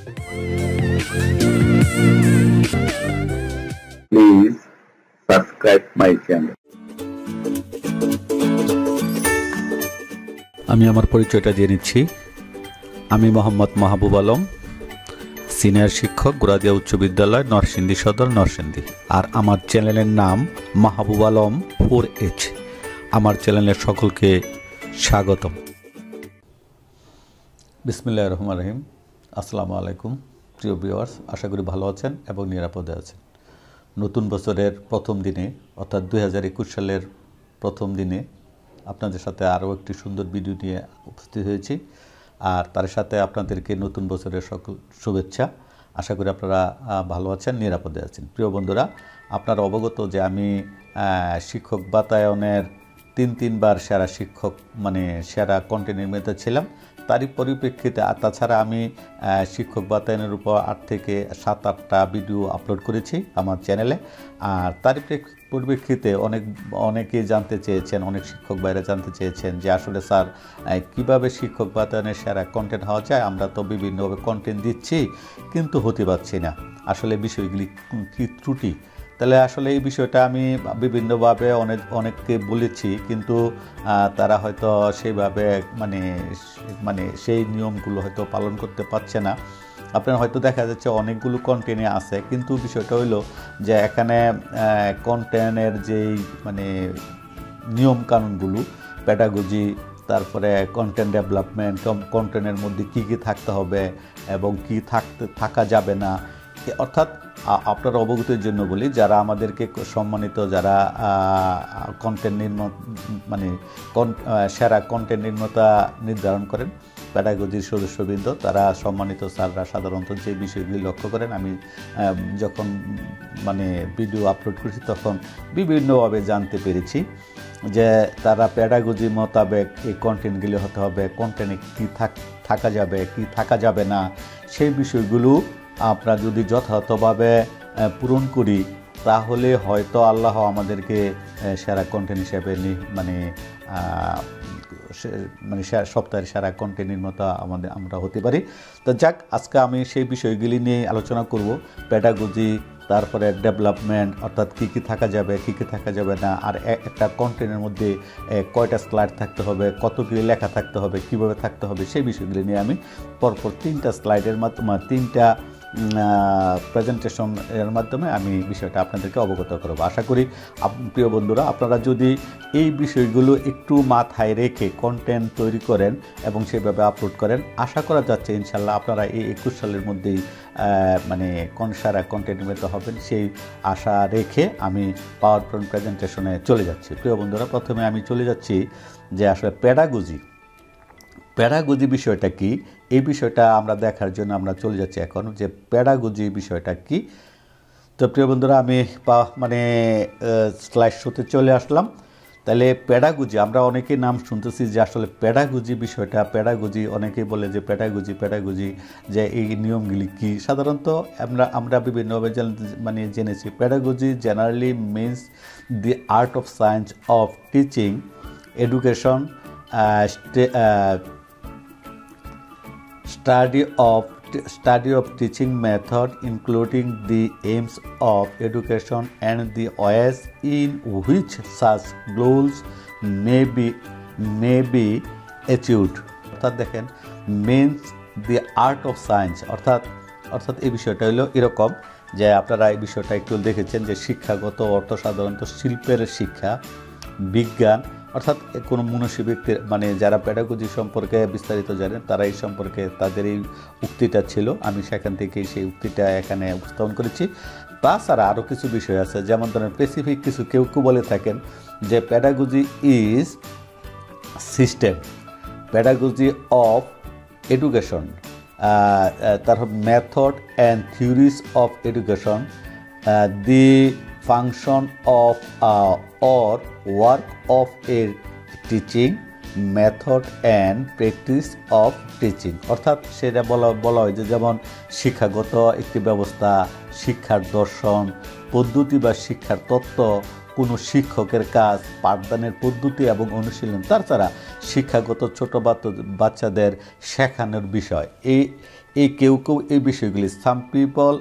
Please subscribe my channel. আমি আমার পরিচয়টা দিয়ে নিচ্ছি। আমি মোহাম্মদ মাহবুব আলম, সিনিয়র শিক্ষক, গোরাদিয়া উচ্চ বিদ্যালয়, নরসিংদী সদর, নরসিংদী। আর আমার চ্যানেলের নাম মাহবুব আলম 4H। আমার চ্যানেলের সকলকে স্বাগতম। বিসমিল্লাহির রহমানির রহিম। আসসালামু আলাইকুম প্রিয় ভিউয়ার্স, আশা করি ভালো আছেন এবং নিরাপদে আছেন। নতুন বছরের প্রথম দিনে অর্থাৎ 2021 সালের প্রথম দিনে আপনাদের সাথে আরও একটি সুন্দর ভিডিও নিয়ে উপস্থিত হয়েছি। আর তার সাথে আপনাদেরকে নতুন বছরের সকল শুভেচ্ছা। আশা করি আপনারা ভালো আছেন, নিরাপদে আছেন। প্রিয় বন্ধুরা, আপনারা অবগত যে আমি শিক্ষক বাতায়নের তিনবার সেরা শিক্ষক সেরা কন্টেন্ট নির্মাতা ছিলাম। তারই পরিপ্রেক্ষিতে তাছাড়া আমি শিক্ষক বাতায়নের উপর 8 থেকে 7-8টা ভিডিও আপলোড করেছি আমার চ্যানেলে। আর তারই পরিপ্রেক্ষিতে অনেকেই জানতে চেয়েছেন, অনেক শিক্ষক ভাইরা জানতে চেয়েছেন যে আসলে স্যার কীভাবে শিক্ষক বাতায়নের সেরা কন্টেন্ট হওয়া যায়। আমরা তো বিভিন্নভাবে কন্টেন্ট দিচ্ছি কিন্তু হতে পারছি না, আসলে বিষয়গুলি কী ত্রুটি। তাহলে আসলে এই বিষয়টা আমি বিভিন্নভাবে অনেককে বলেছি, কিন্তু তারা হয়তো সেইভাবে সেই নিয়মগুলো হয়তো পালন করতে পারছে না। আপনার হয়তো দেখা যাচ্ছে অনেকগুলো কন্টেন্টে আছে, কিন্তু বিষয়টা হইলো যে এখানে কন্টেন্টের যেই নিয়মকানুনগুলো, প্যাডাগজি, তারপরে কন্টেন্ট ডেভেলপমেন্ট, কন্টেন্টের মধ্যে কী কী থাকতে হবে এবং কী থাকা যাবে না, অর্থাৎ আপনার অবগতির জন্য বলি, যারা আমাদেরকে সম্মানিত, যারা কন্টেন্ট সেরা কন্টেন্ট নির্মাতা নির্ধারণ করেন, প্যাডাগজির সদস্যবৃন্দ, তারা সম্মানিত স্যাররা সাধারণত যে বিষয়গুলি লক্ষ্য করেন, আমি যখন ভিডিও আপলোড করেছি তখন বিভিন্নভাবে জানতে পেরেছি যে তারা প্যাডাগজি মোতাবেক এই কন্টেন্টগুলি হতে হবে, কন্টেন্টে কী থাকা যাবে, কী থাকা যাবে না, সেই বিষয়গুলো আমরা যদি যথাযথভাবে পূরণ করি তাহলে হয়তো আল্লাহ আমাদেরকে সেরা কন্টেন্ট হিসেবে সপ্তাহের সেরা কন্টেন্ট নির্মাতা আমরা হতে পারি। তো যাক, আজকে আমি সেই বিষয়গুলি নিয়ে আলোচনা করব। প্যাডাগজি, তারপরে ডেভেলপমেন্ট, অর্থাৎ কী কী থাকা যাবে, কী কী থাকা যাবে না, আর একটা কন্টেন্টের মধ্যে কয়টা স্লাইড থাকতে হবে, কতগুলি লেখা থাকতে হবে, কীভাবে থাকতে হবে, সেই বিষয়গুলি নিয়ে আমি পরপর 3টা স্লাইডের মাধ্যমে 3টা প্রেজেন্টেশন এর মাধ্যমে আমি বিষয়টা আপনাদেরকে অবগত করব। আশা করি প্রিয় বন্ধুরা, আপনারা যদি এই বিষয়গুলো একটু মাথায় রেখে কন্টেন্ট তৈরি করেন এবং সেভাবে আপলোড করেন, আশা করা যাচ্ছে ইনশাল্লাহ আপনারা এই 21 সালের মধ্যেই সেরা কন্টেন্ট নির্মাতা হবেন, সেই আশা রেখে আমি পাওয়ার পয়েন্ট প্রেজেন্টেশনে চলে যাচ্ছি। প্রিয় বন্ধুরা, প্রথমে আমি চলে যাচ্ছি যে আসলে প্যাডাগজি বিষয়টা কি, এই বিষয়টা আমরা দেখার জন্য আমরা চলে যাচ্ছি এখন যে প্যাডাগজি বিষয়টা কি। তো প্রিয় বন্ধুরা, আমি স্লাইড শোতে চলে আসলাম। তাহলে প্যাডাগজি, আমরা অনেকেই নাম শুনতেছি যে আসলে প্যাডাগজি বিষয়টা, প্যাডাগজি অনেকেই বলে যে প্যাডাগজি যে এই নিয়মগুলি কি। সাধারণত আমরা বিভিন্নভাবে জেনেছি। Pedagogy generally means the art of science of teaching education, study of teaching method, including the aims of education and the ways in which such goals may be achieved. অর্থাৎ দেখেন, means the art of science, অর্থাৎ এই বিষয়টা হলো এরকম যে আপনারা এই বিষয়টা একটু দেখেছেন যে শিক্ষাগত অর্থ সাধারণত শিল্পের শিক্ষা, বিজ্ঞান, অর্থাৎ কোনো মনীষী ব্যক্তির যারা প্যাডাগজি সম্পর্কে বিস্তারিত জানেন তারা এই সম্পর্কে তাদের এই উক্তিটা ছিল। আমি সেখান থেকে সেই উক্তিটা এখানে উপস্থাপন করেছি। তাছাড়া আরও কিছু বিষয় আছে, যেমন ধরেন স্পেসিফিক কিছু কেউ বলে থাকেন যে pedagogy is system, pedagogy of education, তারপর method and theories of education, the function of or work of a teaching method and practice of teaching। অর্থাৎ সেটা বলা হয় যে যেমন শিক্ষাগত একটি ব্যবস্থা, শিক্ষার দর্শন, পদ্ধতি বা শিক্ষার তত্ত্ব, কোনো শিক্ষকের কাজ, পাঠদানের পদ্ধতি এবং অনুশীলন, তাছাড়া শিক্ষাগত ছোট বাচ্চাদের শেখানোর বিষয়, এই কেউ কেউ এই বিষয়গুলি some people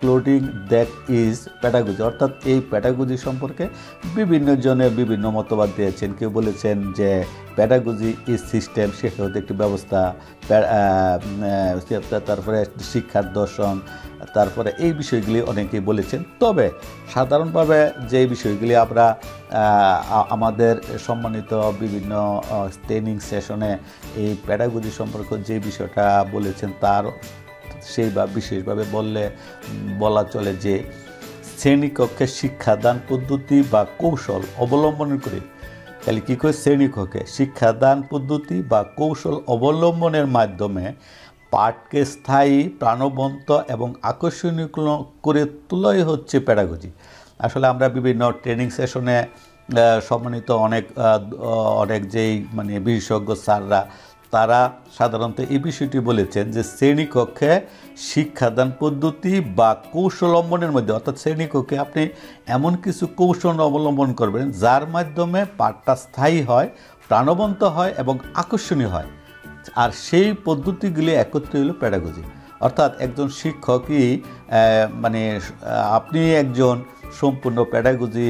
clothing that is pedagogy, অর্থাৎ এই প্যাডাগজি সম্পর্কে বিভিন্ন জনে বিভিন্ন মতবাদ দিয়েছেন। কেউ বলেছেন যে প্যাডাগজি ইজ সিস্টেম, সেটা হতে একটি ব্যবস্থা, তারপরে শিক্ষার দর্শন, তারপরে এই বিষয়গুলি অনেকেই বলেছেন। তবে সাধারণভাবে যে বিষয়গুলি আমরা আমাদের সম্মানিত বিভিন্ন ট্রেনিং সেশনে এই প্যাডাগজি সম্পর্কে যে বিষয়টা বলেছেন তার সেই বা বিশেষভাবে বলা চলে যে শ্রেণীকক্ষে শিক্ষাদান পদ্ধতি বা কৌশল অবলম্বন করে, তাহলে কী করে শ্রেণীকক্ষে শিক্ষাদান পদ্ধতি বা কৌশল অবলম্বনের মাধ্যমে পাঠকে স্থায়ী, প্রাণবন্ত এবং আকর্ষণীয় করে তোলাই হচ্ছে প্যাডাগজি। আসলে আমরা বিভিন্ন ট্রেনিং সেশনে সম্মানিত অনেক যেই মানে বিশেষজ্ঞ স্যাররা তারা সাধারণত এই বিষয়টি বলেছেন যে শ্রেণীকক্ষে শিক্ষাদান পদ্ধতি বা কৌশল অবলম্বনের মধ্যে, অর্থাৎ শ্রেণীকক্ষে আপনি এমন কিছু কৌশল অবলম্বন করবেন যার মাধ্যমে পাঠটা স্থায়ী হয়, প্রাণবন্ত হয় এবং আকর্ষণীয় হয়। আর সেই পদ্ধতিগুলি একত্রে হলো প্যাডাগজি। অর্থাৎ একজন শিক্ষকই মানে আপনি একজন সম্পূর্ণ প্যাডাগজি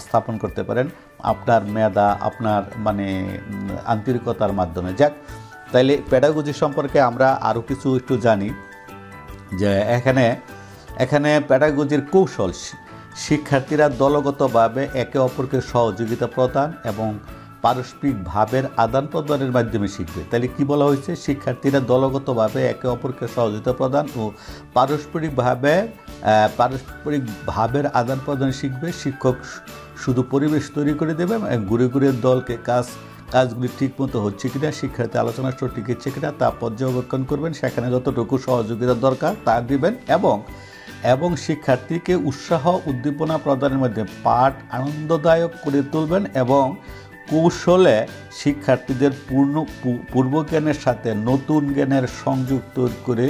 স্থাপন করতে পারেন আপনার মেধা, আপনার মানে আন্তরিকতার মাধ্যমে। যাক, তাইলে প্যাডাগজি সম্পর্কে আমরা আরও কিছু একটু জানি যে এখানে প্যাডাগজির কৌশল শিক্ষার্থীরা দলগতভাবে একে অপরকে সহযোগিতা প্রদান এবং পারস্পরিক ভাবের আদান প্রদানের মাধ্যমে শিখবে। তাহলে কি বলা হয়েছে? শিক্ষার্থীরা দলগতভাবে একে অপরকে সহযোগিতা প্রদান ও পারস্পরিক ভাবের আদান প্রদান শিখবে। শিক্ষক শুধু পরিবেশ তৈরি করে দেবে এবং ঘুরে ঘুরে দলকে কাজগুলি ঠিকমতো হচ্ছে কিনা, শিক্ষার্থী আলোচনা সঠিক হচ্ছে কিনা তা পর্যবেক্ষণ করবেন, সেখানে যতটুকু সহযোগিতা দরকার তা দিবেন এবং শিক্ষার্থীকে উৎসাহ উদ্দীপনা প্রদানের মধ্যে পাঠ আনন্দদায়ক করে তুলবেন এবং কৌশলে শিক্ষার্থীদের পূর্বজ্ঞানের সাথে নতুন জ্ঞানের সংযুক্ত করে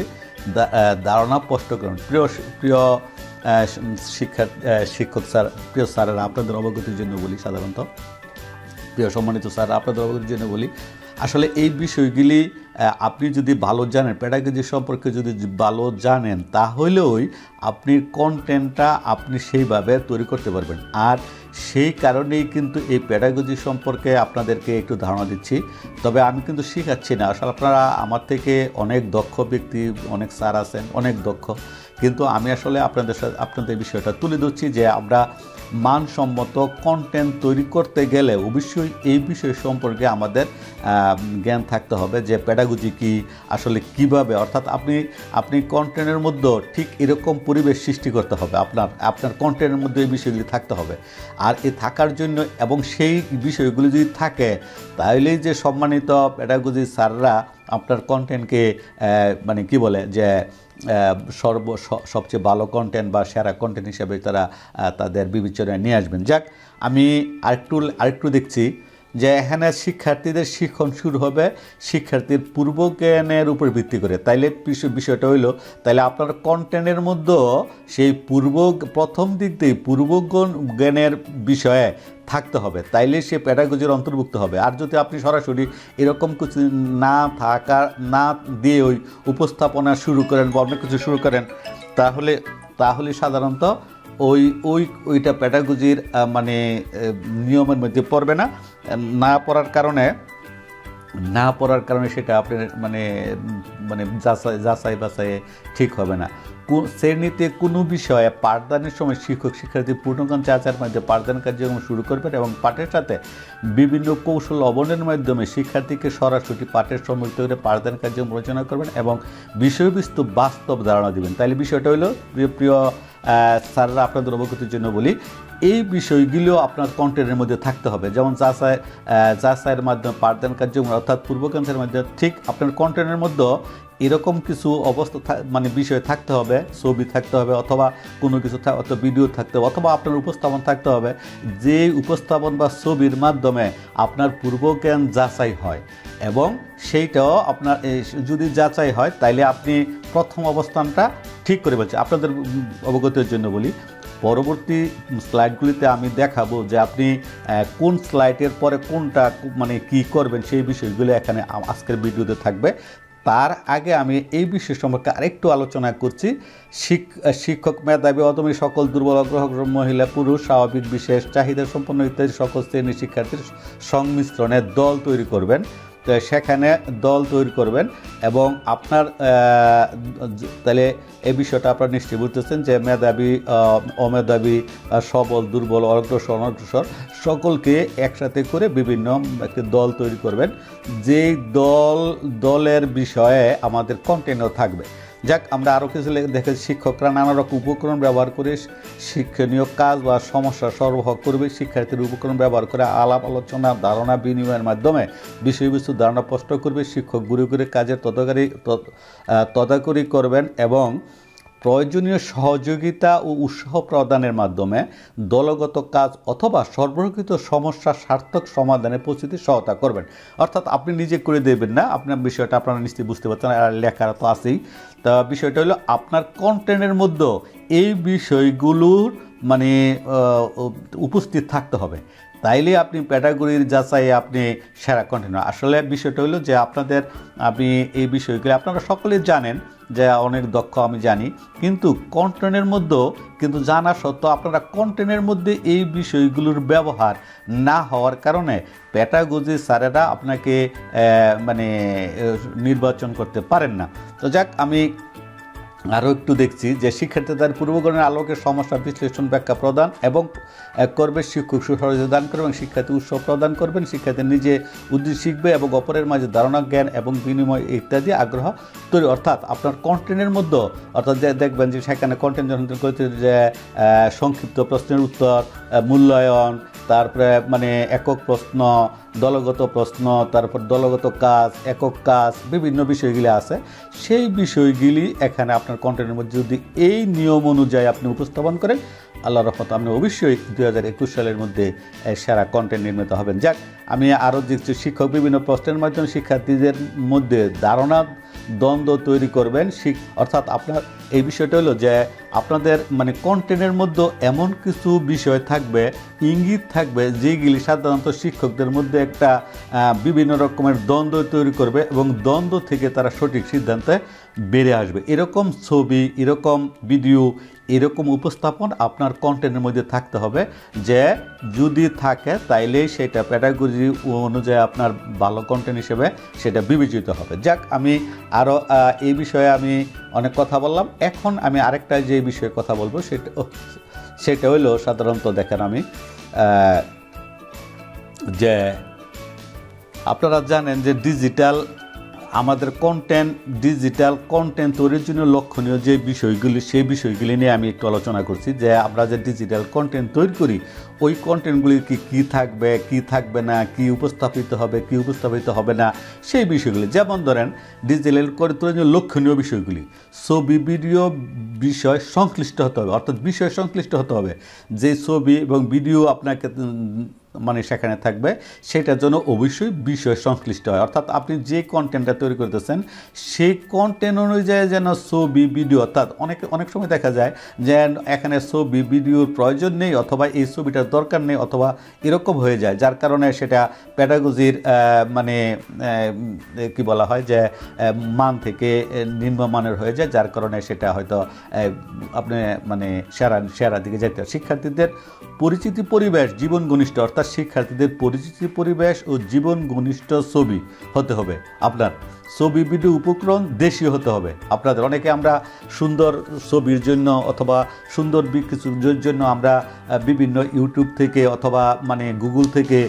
ধারণা স্পষ্ট করুন। প্রিয় শিক্ষক স্যার, প্রিয় স্যারেরা, আপনাদের অবগতির জন্য বলি, সাধারণত প্রিয় সম্মানিত স্যার আপনাদের অবগতির জন্য বলি, আসলে এই বিষয়গুলি আপনি যদি ভালো জানেন, প্যাডাগজি সম্পর্কে যদি ভালো জানেন, তাহলেই আপনি কন্টেন্টটা আপনি সেইভাবে তৈরি করতে পারবেন। আর সেই কারণেই কিন্তু এই প্যাডাগজি সম্পর্কে আপনাদেরকে একটু ধারণা দিচ্ছি। তবে আমি কিন্তু শেখাচ্ছি না, আসলে আপনারা আমার থেকে অনেক দক্ষ ব্যক্তি, অনেক স্যার আছেন অনেক দক্ষ, কিন্তু আমি আসলে আপনাদের বিষয়টা তুলে ধরছি যে আমরা মানসম্মত কন্টেন্ট তৈরি করতে গেলে অবশ্যই এই বিষয় সম্পর্কে আমাদের জ্ঞান থাকতে হবে যে প্যাডাগজি কি, আসলে কিভাবে, অর্থাৎ আপনি কন্টেন্টের মধ্যে ঠিক এরকম পরিবেশ সৃষ্টি করতে হবে, আপনার কন্টেন্টের মধ্যে এই বিষয়গুলি থাকতে হবে। আর এ থাকার জন্য এবং সেই বিষয়গুলি যদি থাকে তাহলেই যে সম্মানিত প্যাডাগজি স্যাররা আপনার কন্টেন্টকে মানে কি বলে যে সবচেয়ে ভালো কন্টেন্ট বা সেরা কন্টেন্ট হিসেবে তারা তাদের বিবেচনায় নিয়ে আসবেন। যাক, আমি আরেকটু দেখছি যে এখানে শিক্ষার্থীদের শিক্ষণ শুরু হবে শিক্ষার্থীর পূর্বজ্ঞানের উপর ভিত্তি করে। তাইলে বিষয়টা হইল, তাইলে আপনার কন্টেন্টের মধ্যে সেই প্রথম দিক দিয়ে পূর্বজ্ঞানের বিষয়ে থাকতে হবে, তাইলে সে প্যাডাগজির অন্তর্ভুক্ত হবে। আর যদি আপনি সরাসরি এরকম কিছু না দিয়ে ওই উপস্থাপনা শুরু করেন বা অন্য কিছু শুরু করেন, তাহলে সাধারণত ওইটা প্যাডাগজির মানে নিয়মের মধ্যে পড়বে না পড়ার কারণে সেটা আপনার মানে যাচাই বাছাই ঠিক হবে না। শ্রেণীতে কোনো বিষয়ে পাঠদানের সময় শিক্ষার্থী পূর্ণজ্ঞান যাচাইয়ের মাধ্যমে পাঠদান কার্যক্রম শুরু করবেন এবং পাঠের সাথে বিভিন্ন কৌশল অবলম্বনের মাধ্যমে শিক্ষার্থীকে সরাসরি পাঠের সম্মিলিত করে পাঠদান কার্যক্রম রচনা করবেন এবং বিষয়বস্তু বাস্তব ধারণা দেবেন। তাহলে বিষয়টা হলো প্রিয় স্যাররা আপনাদের অবগতির জন্য বলি, এই বিষয়গুলো আপনার কন্টেন্টের মধ্যে থাকতে হবে। যেমন যাচাইয়ের মাধ্যমে পাঠদান কার্যক্রম অর্থাৎ পূর্বজ্ঞানের মাধ্যমে ঠিক আপনার কন্টেন্টের মধ্যে এরকম কিছু অবস্থা মানে বিষয় থাকতে হবে, ছবি থাকতে হবে অথবা কোনো কিছু অথবা ভিডিও থাকতে হবে অথবা আপনার উপস্থাপন থাকতে হবে, যে উপস্থাপন বা ছবির মাধ্যমে আপনার পূর্বজ্ঞান যাচাই হয় এবং সেইটাও আপনার যদি যাচাই হয় তাইলে আপনি প্রথম অবস্থানটা ঠিক করে বলছেন। আপনাদের অবগতির জন্য বলি, পরবর্তী স্লাইডগুলিতে আমি দেখাবো যে আপনি কোন স্লাইডের পরে কোনটা মানে কি করবেন, সেই বিষয়গুলো এখানে আজকের ভিডিওতে থাকবে। তার আগে আমি এই বিষয় সম্পর্কে আরেকটু আলোচনা করছি। শিক্ষক মেধাবী অদমী সকল দুর্বল অগ্রহ মহিলা পুরুষ স্বাভাবিক বিশেষ চাহিদা সম্পন্ন ইত্যাদি সকল শ্রেণীর শিক্ষার্থীর সংমিশ্রণে দল তৈরি করবেন। তো সেখানে দল তৈরি করবেন এবং আপনার তাহলে এই বিষয়টা আপনারা নিশ্চয়ই বুঝতেছেন যে মেধাবী অমেধাবী সবল দুর্বল অগ্রসর অনগ্রসর সকলকে একসাথে করে বিভিন্ন একটি দল তৈরি করবেন, যেই দলের বিষয়ে আমাদের কন্টেন্টও থাকবে। যাক, আমরা আরও কিছু দেখেছি শিক্ষকরা নানা রকম উপকরণ ব্যবহার করে শিক্ষণীয় কাজ বা সমস্যা সরবরাহ করবে। শিক্ষার্থীর উপকরণ ব্যবহার করে আলাপ আলোচনা ধারণা বিনিময়ের মাধ্যমে বিষয়বস্তুর ধারণা স্পষ্ট করবে। শিক্ষক গুরু করে কাজের তদারকি করবেন এবং প্রয়োজনীয় সহযোগিতা ও উৎসাহ প্রদানের মাধ্যমে দলগত কাজ অথবা সর্বকৃত সমস্যা সার্থক সমাধানে পৌঁছতে সহায়তা করবেন। অর্থাৎ আপনি নিজে করে দেবেন না, আপনার বিষয়টা আপনারা নিশ্চয়ই বুঝতে পারছেন, আর লেখার তো আছেই। তা বিষয়টা হলো আপনার কন্টেন্টের মধ্যে এই বিষয়গুলোর মানে উপস্থিত থাকতে হবে, তাইলে আপনি ক্যাটাগরির যাচাই আপনি সেরা কন্টেন্ট। আসলে বিষয়টা হলো যে আপনি এই বিষয়গুলো আপনারা সকলেই জানেন যে অনেক দক্ষ আমি জানি, কিন্তু কন্টেন্টের মধ্যেও কিন্তু জানা সত্ত্বেও আপনারা কন্টেন্টের মধ্যে এই বিষয়গুলোর ব্যবহার না হওয়ার কারণে প্যাটাগজি স্যারেরা আপনাকে মানে নির্বাচন করতে পারেন না। তো যাক, আমি আরও একটু দেখছি যে শিক্ষার্থী তার পূর্বগ্রহণের আলোকে সমস্যা বিশ্লেষণ ব্যাখ্যা প্রদান এবং করবে। শিক্ষক সুসহযোগিতা দান করবে এবং শিক্ষার্থী উৎসাহ প্রদান করবেন। শিক্ষার্থী নিজে উদ্দেশ্য শিখবে এবং অপরের মাঝে ধারণা জ্ঞান এবং বিনিময় ইত্যাদি আগ্রহ তৈরি। অর্থাৎ আপনার কন্টেন্টের মধ্যে অর্থাৎ যে দেখবেন যে সেখানে কন্টেন্ট যখন করতে যে সংক্ষিপ্ত প্রশ্নের উত্তর, মূল্যায়ন, তারপরে মানে একক প্রশ্ন, দলগত প্রশ্ন, তারপর দলগত কাজ, একক কাজ, বিভিন্ন বিষয়গুলি আছে। সেই বিষয়গুলি এখানে আপনার কন্টেন্টের মধ্যে যদি এই নিয়ম অনুযায়ী আপনি উপস্থাপন করেন, আল্লাহর রহমতে আপনি অবশ্যই 2021 সালের মধ্যে সেরা কন্টেন্ট নির্মিত হবেন। যাক, আমি আরও দেখছি শিক্ষক বিভিন্ন প্রশ্নের মাধ্যমে শিক্ষার্থীদের মধ্যে ধারণা দ্বন্দ্ব তৈরি করবেন। অর্থাৎ আপনার এই বিষয়টা হলো যে আপনাদের মানে কন্টেন্টের মধ্যে এমন কিছু বিষয় থাকবে, ইঙ্গিত থাকবে, যেগুলি সাধারণত শিক্ষকদের মধ্যে একটা বিভিন্ন রকমের দ্বন্দ্ব তৈরি করবে এবং দ্বন্দ্ব থেকে তারা সঠিক সিদ্ধান্তে বেড়ে আসবে। এরকম ছবি, এরকম ভিডিও, এরকম উপস্থাপন আপনার কন্টেন্টের মধ্যে থাকতে হবে, যে যদি থাকে তাইলেই সেটা প্যাটাগজি অনুযায়ী আপনার ভালো কন্টেন্ট হিসেবে সেটা বিবেচিত হবে। যাক, আমি আরও এই বিষয়ে আমি অনেক কথা বললাম। এখন আমি আরেকটা যে বিষয়ে কথা বলবো সেটা হইলো সাধারণত দেখেন আমি যে আপনারা জানেন যে আমাদের ডিজিটাল কন্টেন্ট তৈরির জন্য লক্ষণীয় যে বিষয়গুলি, সেই বিষয়গুলি নিয়ে আমি একটু আলোচনা করছি। যে আমরা যে ডিজিটাল কন্টেন্ট তৈরি করি, ওই কন্টেন্টগুলি কি থাকবে, কি থাকবে না, কি উপস্থাপিত হবে, কি উপস্থাপিত হবে না, সেই বিষয়গুলি। যেমন ধরেন ডিজিটাল তৈরির জন্য লক্ষণীয় বিষয়গুলি, ছবি ভিডিও বিষয় সংশ্লিষ্ট হতে হবে, অর্থাৎ বিষয় সংশ্লিষ্ট হতে হবে। যে ছবি এবং ভিডিও আপনাকে মানে সেখানে থাকবে, সেটার জন্য অবশ্যই বিষয় সংশ্লিষ্ট হয়। অর্থাৎ আপনি যে কন্টেন্টটা তৈরি করতেছেন সেই কন্টেন্ট অনুযায়ী যেন ছবি ভিডিও, অর্থাৎ অনেক সময় দেখা যায় যে এখানে ছবি ভিডিওর প্রয়োজন নেই, অথবা এই ছবিটার দরকার নেই, অথবা এরকম হয়ে যায়, যার কারণে সেটা প্যাডাগজির মানে কি বলা হয় যে মান থেকে নিম্নমানের হয়ে যায়, যার কারণে সেটা হয়তো আপনি মানে সেরা দিকে যেতে হয়। শিক্ষার্থীদের পরিচিতি পরিবেশ জীবন ঘনিষ্ঠ, অর্থাৎ শিক্ষার্থীদের পরিচিতি পরিবেশ ও জীবন ঘনিষ্ঠ ছবি হতে হবে। আপনার ছবি ভিডিও উপকরণ দেশীয় হতে হবে। আপনাদের অনেকে আমরা সুন্দর ছবির জন্য অথবা সুন্দর কিছুর জন্য আমরা বিভিন্ন ইউটিউব থেকে অথবা মানে গুগল থেকে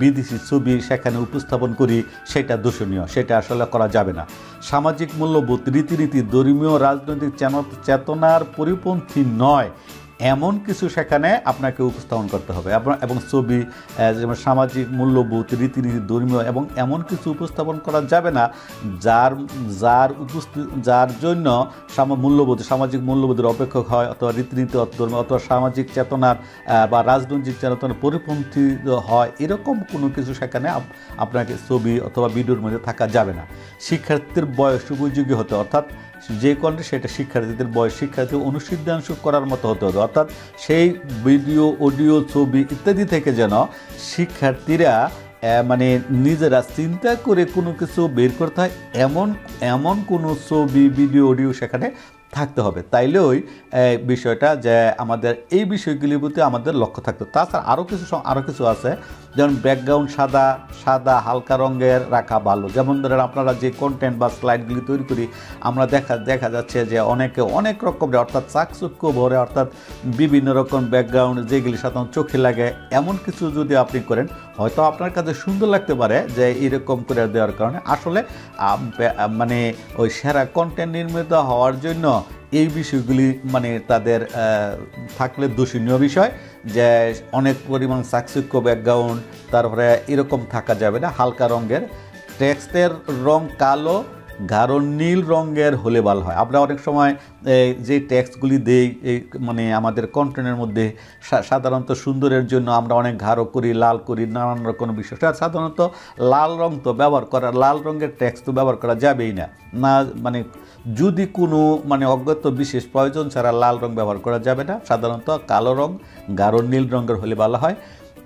বিদেশি ছবি সেখানে উপস্থাপন করি, সেটা দূষণীয়, সেটা আসলে করা যাবে না। সামাজিক মূল্যবোধ, রীতিনীতি, ধর্মীয় রাজনৈতিক চেতনার পরিপন্থী নয় এমন কিছু সেখানে আপনাকে উপস্থাপন করতে হবে। এবং ছবি যেমন সামাজিক মূল্যবোধ, রীতিনীতি, ধর্মীয় এবং এমন কিছু উপস্থাপন করা যাবে না যার জন্য সামাজিক মূল্যবোধের অপেক্ষক হয়, অথবা রীতিনীতি ধর্ম অথবা সামাজিক চেতনার বা রাজনৈতিক চেতনার পরিপন্থী হয়, এরকম কোনো কিছু সেখানে আপনাকে ছবি অথবা ভিডিওর মধ্যে থাকা যাবে না। শিক্ষার্থীর বয়স উপযোগী হতে, অর্থাৎ যে কন্টেন্ট সেটা শিক্ষার্থীদের বয়স, শিক্ষার্থী অনুসিদ্ধাংশ করার মতো হতে হবে। অর্থাৎ সেই ভিডিও, অডিও, ছবি ইত্যাদি থেকে যেন শিক্ষার্থীরা মানে নিজেরা চিন্তা করে কোনো কিছু বের করতে হয় এমন কোনো ছবি ভিডিও অডিও সেখানে থাকতে হবে, তাইলে ওই বিষয়টা যে আমাদের এই বিষয়গুলির প্রতি আমাদের লক্ষ্য থাকতো। তাছাড়া আরও কিছু আছে, যেমন ব্যাকগ্রাউন্ড সাদা হালকা রঙের রাখা ভালো। যেমন ধরেন আপনারা যে কন্টেন্ট বা স্লাইডগুলি তৈরি করি আমরা দেখা যাচ্ছে যে অনেক রকমের অর্থাৎ চাকচুক্য ভরে অর্থাৎ বিভিন্ন রকম ব্যাকগ্রাউন্ড যেগুলি সাধারণত চোখে লাগে এমন কিছু যদি আপনি করেন হয়তো আপনার কাছে সুন্দর লাগতে পারে যে এরকম করে দেওয়ার কারণে। আসলে মানে ওই সেরা কন্টেন্ট নির্মিত হওয়ার জন্য এই বিষয়গুলি মানে তাদের থাকলে দূষণীয় বিষয়, যে অনেক পরিমাণ চাকচুক্য ব্যাকগ্রাউন্ড, তারপরে এরকম থাকা যাবে না। হালকা রঙের টেক্সটের রং কালো গাঢ় নীল রঙের হলে ভালো হয়। আমরা অনেক সময় যে টেক্সটগুলি দেই মানে আমাদের কন্টেন্টের মধ্যে সাধারণত সুন্দরের জন্য আমরা অনেক গাঢ় করি, লাল করি, নানান রকম বিষয়। সাধারণত লাল রং তো লাল রঙের টেক্সট তো ব্যবহার করা যাবেই না মানে যদি কোনো মানে অজ্ঞাত বিশেষ প্রয়োজন ছাড়া লাল রং ব্যবহার করা যাবে না। সাধারণত কালো রং গাঢ় নীল রঙের হলে ভালো হয়।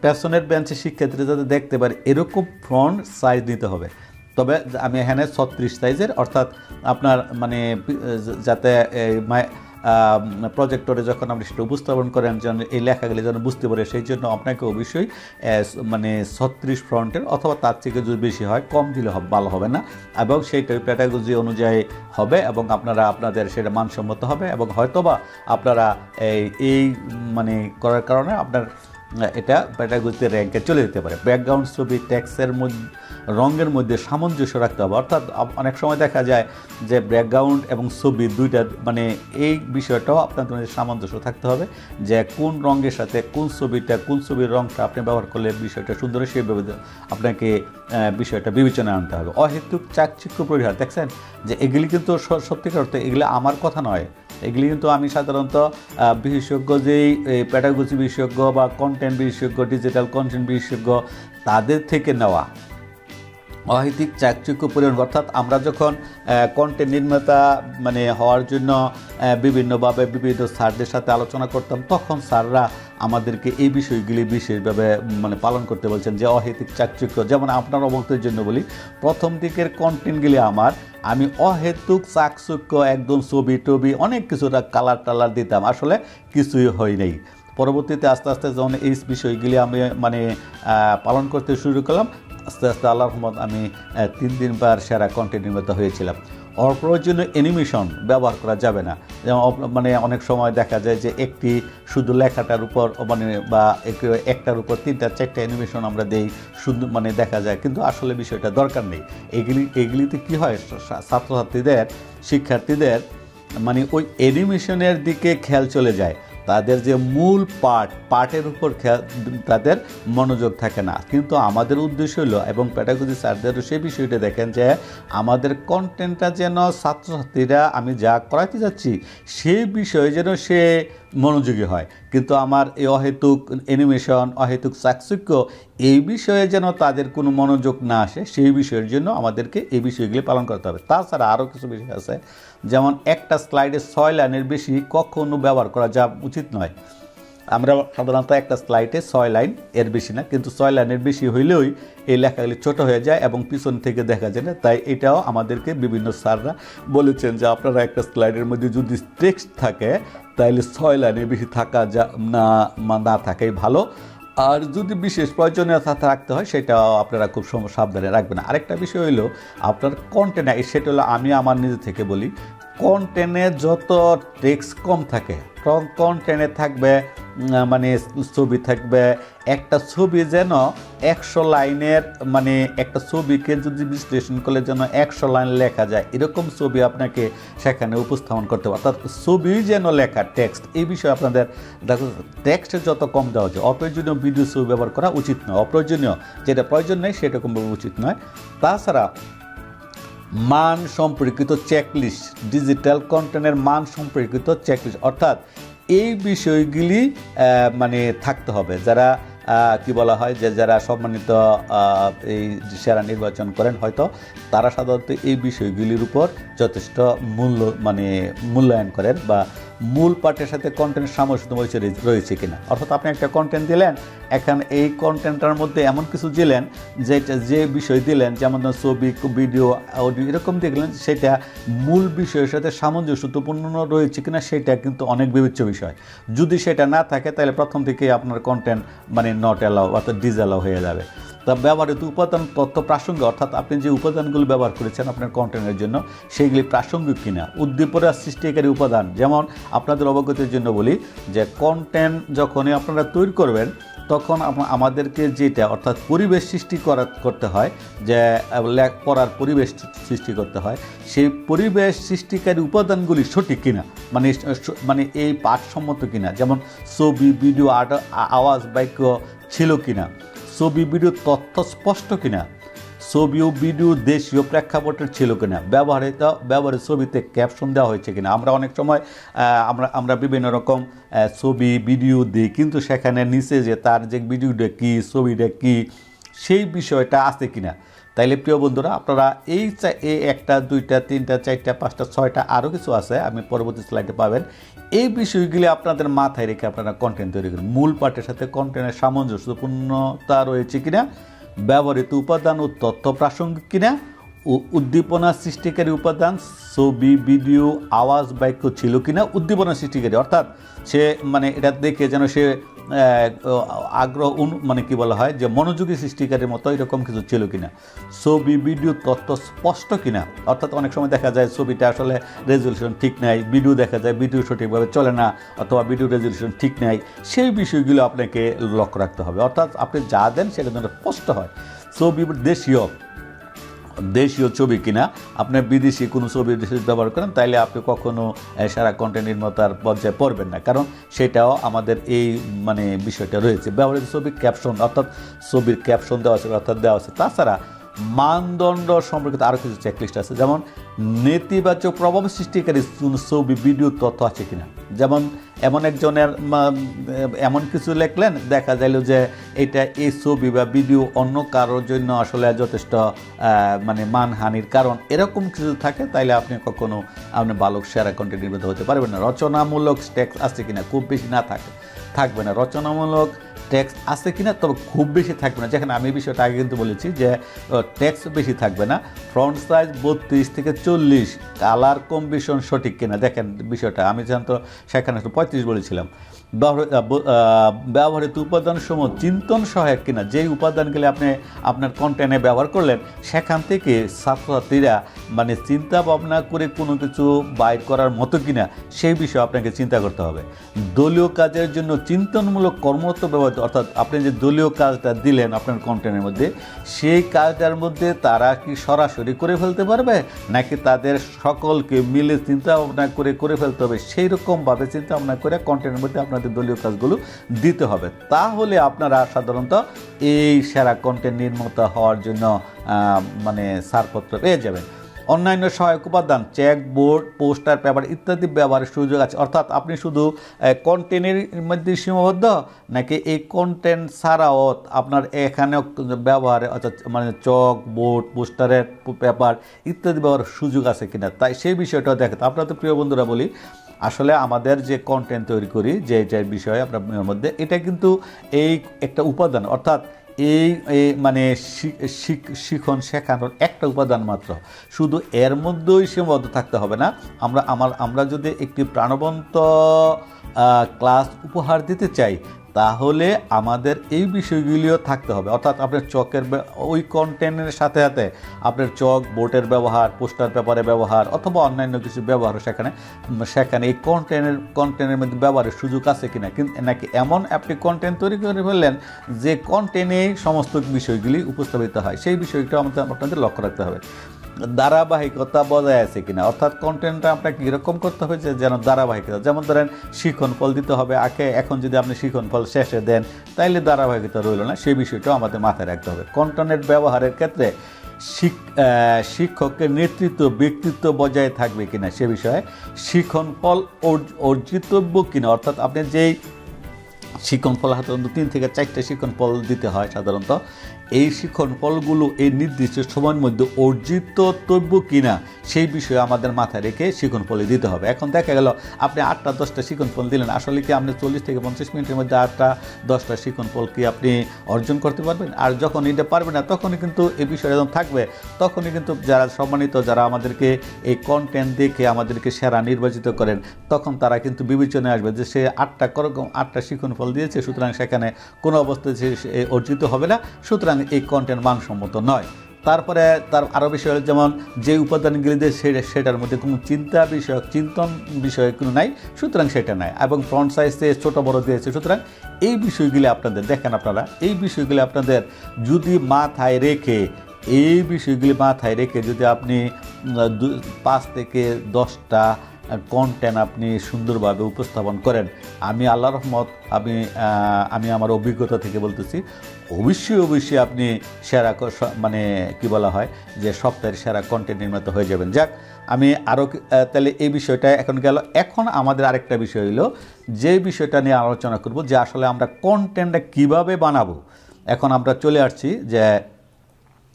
পেছনের বেঞ্চে শিক্ষার্থীরা যাতে দেখতে পারে এরকম ফ্রন্ট সাইজ নিতে হবে। তবে আমি এখানে 36 সাইজের, অর্থাৎ আপনার মানে যাতে প্রজেক্টরে যখন আপনি সেটা উপস্থাপন করেন যেন এই লেখাগুলি যেন বুঝতে পারে, সেই জন্য আপনাকে অবশ্যই মানে 36 ফ্রন্টের অথবা তার থেকে যদি বেশি হয় কম দিলে ভালো হবে না, এবং সেইটা প্যাটাগজি অনুযায়ী হবে এবং আপনাদের সেটা মানসম্মত হবে এবং হয়তোবা আপনারা এই মানে করার কারণে আপনার এটা প্যাটাগজিতে র্যাঙ্কে চলে যেতে পারে। ব্যাকগ্রাউন্ড ছবি টেক্সটের মধ্যে রঙের মধ্যে সামঞ্জস্য রাখতে হবে, অর্থাৎ অনেক সময় দেখা যায় যে ব্যাকগ্রাউন্ড এবং ছবি দুইটা মানে এই বিষয়টাও আপনাদের মধ্যে সামঞ্জস্য থাকতে হবে, যে কোন রঙের সাথে কোন ছবির রঙটা আপনি ব্যবহার করলে বিষয়টা সুন্দর, সেইভাবে আপনাকে বিষয়টা বিবেচনায় আনতে হবে। অহেতুক চাকচিক্য পরিহার, দেখছেন যে এগুলি কিন্তু সত্যিকার অর্থে এগুলি আমার কথা নয়, এগুলি কিন্তু আমি সাধারণত বিশেষজ্ঞ যেই প্যাটাগজি বিশেষজ্ঞ বা কন্টেন্ট বিশেষজ্ঞ, ডিজিটাল কন্টেন্ট বিশেষজ্ঞ তাদের থেকে নেওয়া। অহেতুক চাকচিক্য পরিহার অর্থাৎ আমরা যখন কন্টেন্ট নির্মাতা মানে হওয়ার জন্য বিভিন্নভাবে বিভিন্ন স্যারদের সাথে আলোচনা করতাম, তখন স্যাররা আমাদেরকে এই বিষয়গুলি বিশেষভাবে মানে পালন করতে বলছেন, যে অহেতুক চাকচিক্য। যেমন আপনার অবগতির জন্য বলি, প্রথম দিকের কন্টেন্টগুলি আমি অহেতুক চাকচিক্য একদম ছবি টবি অনেক কিছুটা কালার টালার দিতাম, আসলে কিছুই হয় নাই। পরবর্তীতে আস্তে আস্তে যখন এই বিষয়গুলি আমি মানে পালন করতে শুরু করলাম, আস্তে আস্তে আল্লাহর রহমত আমি 3 দিন পর সেরা কন্টেন্ট নির্মাতা হয়েছিলাম। অপ্রয়োজনীয় অ্যানিমেশন ব্যবহার করা যাবে না। যেমন মানে অনেক সময় দেখা যায় যে একটি শুধু লেখাটার উপর মানে বা একটার উপর 3-4টা অ্যানিমেশন আমরা দেই, সুন্দর মানে দেখা যায়, কিন্তু আসলে বিষয়টা দরকার নেই। এগুলিতে কি হয়, শিক্ষার্থীদের মানে ওই অ্যানিমেশনের দিকে খেয়াল চলে যায়, তাদের যে মূল পার্টের উপর তাদের মনোযোগ থাকে না। কিন্তু আমাদের উদ্দেশ্য হলো, এবং প্যাটাগজি স্যারদেরও সেই বিষয়টা দেখেন যে আমাদের কন্টেন্টটা যেন ছাত্রছাত্রীরা আমি যা করাতে যাচ্ছি সেই বিষয়ে যেন সে মনোযোগী হয়, কিন্তু আমার এই অহেতুক অ্যানিমেশন অহেতুক চাকচিক্য এই বিষয়ে যেন তাদের কোনো মনোযোগ না আসে, সেই বিষয়ের জন্য আমাদেরকে এই বিষয়গুলি পালন করতে হবে। তাছাড়া আরও কিছু বিষয় আছে, যেমন একটা স্লাইডে 6 লাইনের বেশি কখনো ব্যবহার করা যা উচিত নয়। আমরা সাধারণত একটা স্লাইডে 6 লাইন এর বেশি না, কিন্তু 6 লাইনের বেশি হইলেই এই লেখাগুলি ছোট হয়ে যায় এবং পিছন থেকে দেখা যায় না। তাই এটাও আমাদেরকে বিভিন্ন স্যাররা বলেছেন যে আপনারা একটা স্লাইডের মধ্যে যদি টেক্সট থাকে তাহলে 6 লাইনের বেশি থাকা না থাকাই ভালো, আর যদি বিশেষ প্রয়োজনীয়তা রাখতে হয় সেটাও আপনারা খুব সাবধানে রাখবেন। আরেকটা বিষয় হলো আপনার কন্টেন্ট, সেটা হলো আমি আমার নিজে থেকে বলি, কন্টেন্টে যত টেক্সট কম থাকে, কন্টেন্টে থাকবে মানে ছবি থাকবে, একটা ছবি যেন 100 লাইনের মানে একটা ছবিকে যদি বিশ্লেষণ করলে যেন 100 লাইন লেখা যায় এরকম ছবি আপনাকে সেখানে উপস্থাপন করতে হবে, অর্থাৎ ছবি যেন লেখা টেক্সট, এই বিষয়ে আপনাদের দেখো টেক্সট যত কম দেওয়া যায়। অপ্রয়োজনীয় ভিডিও ছবি ব্যবহার করা উচিত নয়, অপ্রয়োজনীয় যেটা প্রয়োজন নেই সেরকম উচিত নয়। তাছাড়া মান সম্পর্কিত চেকলিস্ট, ডিজিটাল কন্টেন্টের মান সম্পর্কিত চেকলিস্ট, অর্থাৎ এই বিষয়গুলি মানে থাকতে হবে। যারা কি বলা হয় যে যারা সম্মানিত এই সেরা নির্বাচন করেন হয়তো তারা সাধারণত এই বিষয়গুলির উপর যথেষ্ট মূল্যায়ন করেন বা মূল পাঠের সাথে কন্টেন্ট সামঞ্জস্য রয়েছে কিনা। অর্থাৎ আপনি একটা কন্টেন্ট দিলেন, এখন এই কন্টেন্টটার মধ্যে এমন কিছু দিলেন যে বিষয় দিলেন, যেমন ছবি, ভিডিও, অডিও এরকম দেখলেন, সেটা মূল বিষয়ের সাথে সামঞ্জস্যপূর্ণ রয়েছে কিনা সেটা কিন্তু অনেক বিবেচ্য বিষয়। যদি সেটা না থাকে তাহলে প্রথম থেকে আপনার কন্টেন্ট মানে নট অ্যালাউ অর্থাৎ ডিসঅ্যালাউ হয়ে যাবে। তা ব্যবহৃত উপাদান তথ্য প্রাসঙ্গিক, অর্থাৎ আপনি যে উপাদানগুলো ব্যবহার করেছেন আপনার কন্টেন্টের জন্য সেইগুলি প্রাসঙ্গিক কিনা। উদ্দীপনা সৃষ্টিকারী উপাদান, যেমন আপনাদের অবগতির জন্য বলি যে কন্টেন্ট যখনই আপনারা তৈরি করবেন তখন আমাদেরকে যেটা অর্থাৎ পরিবেশ সৃষ্টি করতে হয়, যে পড়ার পরিবেশ সৃষ্টি করতে হয়, সেই পরিবেশ সৃষ্টিকারী উপাদানগুলি সঠিক কিনা, মানে এই পাঠসম্মত কিনা। যেমন ছবি, ভিডিও, আওয়াজ, বাক্য ছিল কিনা, ছবি ভিডিও তথ্য স্পষ্ট কিনা, ছবি ও ভিডিও দেশীয় প্রেক্ষাপটের ছিল কিনা, ব্যবহৃত ছবিতে ক্যাপশন দেওয়া হয়েছে কিনা। আমরা অনেক সময় আমরা বিভিন্ন রকম ছবি ভিডিও দিই, কিন্তু সেখানে নিচে যে তার যে ভিডিওটা কী, ছবিটা কী, সেই বিষয়টা আছে কিনা। তাইলে প্রিয় বন্ধুরা, আপনারা এই একটা, দুইটা, তিনটা, চারটা, পাঁচটা, ছয়টা আরও কিছু আছে, আমি পরবর্তী স্লাইডে পাবেন। এই বিষয়গুলি আপনাদের মাথায় রেখে আপনারা কন্টেন্ট তৈরি করুন। মূল পাঠের সাথে কন্টেন্টের সামঞ্জস্যপূর্ণতা রয়েছে কিনা, ব্যবহৃত উপাদান ও তথ্য প্রাসঙ্গিক কিনা, উদ্দীপনা সৃষ্টিকারী উপাদান, ছবি, ভিডিও, আওয়াজ, বাক্য ছিল কিনা। উদ্দীপনা সৃষ্টিকারী অর্থাৎ সে মানে এটা দেখে যেন সে আগ্রহ মানে কি বলা হয় যে মনোযোগী সৃষ্টিকারীর মতো এরকম কিছু ছিল কিনা। ছবি, ভিডিও তথ্য স্পষ্ট কিনা, অর্থাৎ অনেক সময় দেখা যায় ছবিটা আসলে রেজলিউশন ঠিক নাই, ভিডিও দেখা যায় ভিডিও সঠিকভাবে চলে না, অথবা ভিডিও রেজলিউশন ঠিক নাই, সেই বিষয়গুলো আপনাকে লক্ষ্য রাখতে হবে। অর্থাৎ আপনি যা দেন সেটা যেন স্পষ্ট হয়। ছবি দেশীয় ছবি কিনা, আপনি বিদেশি কোনো ছবি ব্যবহার করেন তাইলে আপনি কখনো সারা কন্টেন্ট নির্মাতার পর্যায়ে পড়বেন না, কারণ সেটাও আমাদের এই মানে বিষয়টা রয়েছে। ব্যবহৃত ছবি ক্যাপশন, অর্থাৎ ছবির ক্যাপশন দেওয়া আছে, অর্থাৎ দেওয়া আছে। তাছাড়া মানদণ্ড সম্পর্কিত আরও কিছু চেকলিস্ট আছে, যেমন নেতিবাচক প্রভাব সৃষ্টিকারী ছবি, ভিডিও তথ্য আছে কিনা। যেমন এমন কিছু লিখলেন, দেখা যাইল যে এই ছবি বা ভিডিও অন্য কারোর জন্য আসলে যথেষ্ট মানে মানহানির কারণ, এরকম কিছু থাকে, তাইলে আপনি কখনো আপনি ভালো সেরা কন্টেন্ট নির্মাতা হতে পারবেন না। রচনামূলক টেক্সট আছে কিনা, খুব বেশি না থাকবে না। রচনামূলক টেক্সট আছে কিনা, তবে খুব বেশি থাকবে না। যেখানে আমি বিষয়টা আগে কিন্তু বলেছি যে টেক্সট বেশি থাকবে না। ফ্রন্ট সাইজ 32 থেকে 40, কালার কম্বিনেশন সঠিক কিনা। দেখেন বিষয়টা আমি জানতো সেখানে 35 বলেছিলাম। ব্যবহৃত উপাদানসমূহ চিন্তন সহায়ক কিনা, যেই উপাদানগুলি আপনি আপনার কন্টেন্টে ব্যবহার করলেন সেখান থেকে ছাত্রছাত্রীরা মানে চিন্তা ভাবনা করে কোনো কিছু বাইর করার মতো কিনা, সেই বিষয়ে আপনাকে চিন্তা করতে হবে। দলীয় কাজের জন্য চিন্তনমূলক কর্মরত ব্যবহৃত, অর্থাৎ আপনি যে দলীয় কাজটা দিলেন আপনার কন্টেন্টের মধ্যে, সেই কাজটার মধ্যে তারা কি সরাসরি করে ফেলতে পারবে, নাকি তাদের সকলকে মিলে চিন্তা ভাবনা করে ফেলতে হবে, সেই রকমভাবে চিন্তা ভাবনা করে কন্টেন্টের মধ্যে আপনাদের দলীয় কাজগুলো দিতে হবে। তাহলে আপনারা সাধারণত এই সেরা কন্টেন্ট নির্মাতা হওয়ার জন্য মানে ছাড়পত্র পেয়ে যাবেন। অন্যান্য সহায়ক উপাদান, চেক, বোর্ড, পোস্টার, পেপার ইত্যাদি ব্যবহারের সুযোগ আছে। অর্থাৎ আপনি শুধু কন্টেন্টের মধ্যে সীমাবদ্ধ, নাকি এই কন্টেন্ট ছাড়াও আপনার এখানেও ব্যবহারে অর্থাৎ মানে চক, বোর্ড, পোস্টারের, পেপার ইত্যাদি ব্যবহারের সুযোগ আছে কিনা, তাই সেই বিষয়টাও দেখেন। আপনারা তো প্রিয় বন্ধুরা বলি, আসলে আমাদের যে কন্টেন্ট তৈরি করি যে বিষয়ে আপনার মধ্যে, এটা কিন্তু এই একটা উপাদান, অর্থাৎ এই মানে শিখন শেখানোর একটা উপাদান মাত্র। শুধু এর মধ্যেই সীমাবদ্ধ থাকতে হবে না। আমরা যদি একটি প্রাণবন্ত ক্লাস উপহার দিতে চাই, তাহলে আমাদের এই বিষয়গুলিও থাকতে হবে। অর্থাৎ আপনার চকের ওই কন্টেন্টের সাথে সাথে আপনার চক, বোর্ডের ব্যবহার, পোস্টার পেপারের ব্যবহার অথবা অন্যান্য কিছু ব্যবহার সেখানে এই কন্টেন্টের মধ্যে ব্যবহারের সুযোগ আছে কিনা, নাকি এমন আপনি কন্টেন্ট তৈরি করে ফেললেন যে কন্টেন্টে সমস্ত বিষয়গুলি উপস্থাপিত হয়, সেই বিষয়টা আপনাদের লক্ষ্য রাখতে হবে। ধারাবাহিকতা বজায় আছে কিনা, অর্থাৎ কন্টেন্টটা আপনাকে কীরকম করতে হবে যে যেন ধারাবাহিকতা, যেমন ধরেন শিখন ফল দিতে হবে এখন যদি আপনি শিখন ফল শেষে দেন তাইলে ধারাবাহিকতা রইল না, সেই বিষয়টাও আমাদের মাথায় রাখতে হবে। কন্টেন্টের ব্যবহারের ক্ষেত্রে শিক্ষকের নেতৃত্ব, ব্যক্তিত্ব বজায় থাকবে কিনা সে বিষয়ে, শিখন ফল অর্জিতব্য কিনা, অর্থাৎ আপনি যেই শিক্ষণ ফল সাধারণত 3 থেকে 4টা শিক্ষণ ফল দিতে হয় সাধারণত, এই শিখন ফলগুলো এই নির্দিষ্ট সময়ের মধ্যে অর্জিতব্য কিনা সেই বিষয়ে আমাদের মাথায় রেখে শিখন ফলে দিতে হবে। এখন দেখা গেল আপনি 8টা 10টা শিখন ফল দিলেন, আসলে কি আপনি 40 থেকে 50 মিনিটের মধ্যে 8টা 10টা শিখন ফল কি আপনি অর্জন করতে পারবেন? আর যখন এটা পারবেন না তখনই কিন্তু এই বিষয়টা যখন থাকবে তখনই কিন্তু যারা সম্মানিত, যারা আমাদেরকে এই কন্টেন্ট দেখে আমাদেরকে সেরা নির্বাচিত করেন, তখন তারা কিন্তু বিবেচনায় আসবে যে সে 8টা শিখন ফল দিয়েছে, সুতরাং সেখানে কোনো অবস্থায় সে অর্জিত হবে না, সুতরাং এই কন্টেন্ট মানসম্মত নয়। তারপরে তার আরও বিষয় হল যেমন যে উপাদানগুলি দিয়ে সেটার মধ্যে কোনো চিন্তন বিষয় কোনো নাই, সুতরাং সেটা নাই, এবং ফ্রন্ট সাইজে ছোটো বড় দিয়েছে, সুতরাং এই বিষয়গুলি আপনাদের দেখেন, আপনারা এই বিষয়গুলি আপনাদের যদি মাথায় রেখে যদি আপনি 5 থেকে 10টা কন্টেন্ট আপনি সুন্দরভাবে উপস্থাপন করেন, আমি আল্লাহর রহমত, আমি আমার অভিজ্ঞতা থেকে বলতেছি, অবশ্যই আপনি সেরা মানে কি বলা হয় যে সপ্তাহের সেরা কন্টেন্ট নির্মাতা হয়ে যাবেন। যাক, আমি আরও তাহলে এই বিষয়টা এখন গেল। এখন আমাদের আরেকটা বিষয় হলো যে বিষয়টা নিয়ে আলোচনা করব যে আসলে আমরা কন্টেন্টটা কিভাবে বানাবো। এখন আমরা চলে আসছি যে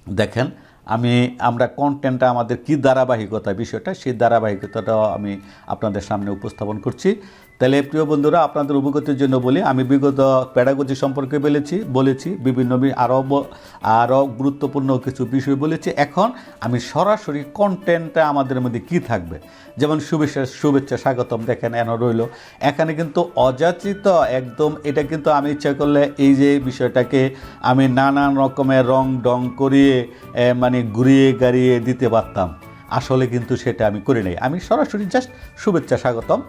দেখেন আমরা কন্টেন্টটা আমাদের কি ধারাবাহিকতা বিষয়টা, সেই ধারাবাহিকতাটাও আমি আপনাদের সামনে উপস্থাপন করছি। তাহলে প্রিয় বন্ধুরা, আপনাদের অবগতির জন্য বলি, আমি বিগত প্যাডাগজি সম্পর্কে বলেছি বিভিন্ন আরও গুরুত্বপূর্ণ কিছু বিষয় বলেছি। এখন আমি সরাসরি কন্টেন্টটা আমাদের মধ্যে কি থাকবে, যেমন শুভেচ্ছা স্বাগতম দেখেন এনে রইল, এখানে কিন্তু অযাচিত একদম, এটা কিন্তু আমি ইচ্ছা করলে এই যে বিষয়টাকে আমি নানান রকমের রং ডং করিয়ে মানে ঘুরিয়ে গাড়িয়ে দিতে পারতাম, আসলে কিন্তু সেটা আমি করি নাই। আমি সরাসরি জাস্ট শুভেচ্ছা স্বাগতম